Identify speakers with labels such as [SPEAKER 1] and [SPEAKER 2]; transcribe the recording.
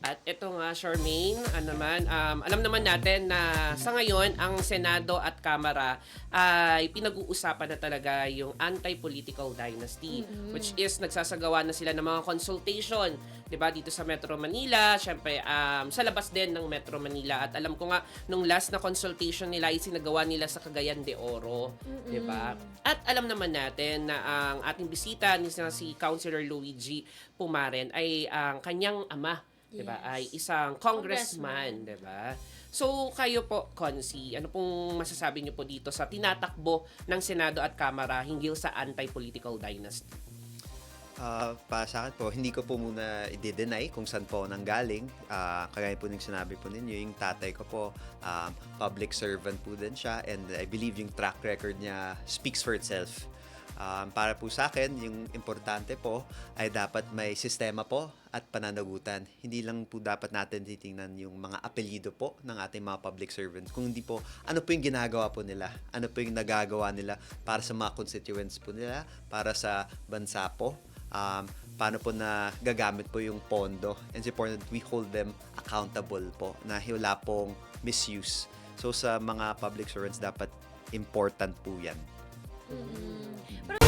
[SPEAKER 1] At ito nga, Charmaine, alam naman natin na sa ngayon, ang Senado at Kamara ay pinag-uusapan na talaga yung anti-political dynasty, which is nagsasagawa na sila ng mga consultation, 'di ba, dito sa Metro Manila, syempre sa labas din ng Metro Manila. At alam ko nga nung last na consultation nila ay sinagawa nila sa Cagayan de Oro, 'di ba? At alam naman natin na ang ating bisita ni si Councilor Luigi Pumaren ay ang kanyang ama, 'di ba? Ay isang congressman, 'di ba? So, kayo po, Consi, ano pong masasabi niyo po dito sa tinatakbo ng Senado at Kamara hinggil sa anti-political dynasty?
[SPEAKER 2] Para sa akin po, hindi ko po muna i-deny kung saan po nanggaling. Kagaya po ng sinabi po ninyo, yung tatay ko po, public servant po din siya, and I believe yung track record niya speaks for itself. Para po sa akin, yung importante po ay dapat may sistema po at pananagutan. Hindi lang po dapat natin titingnan yung mga apelyido po ng ating mga public servants. Kung hindi po, ano po yung ginagawa po nila? Ano po yung nagagawa nila para sa mga constituents po nila? Para sa bansa po? Paano po na gagamit po yung pondo? And it's important we hold them accountable po na wala pong misuse. So sa mga public servants, dapat important po yan.
[SPEAKER 3] Pero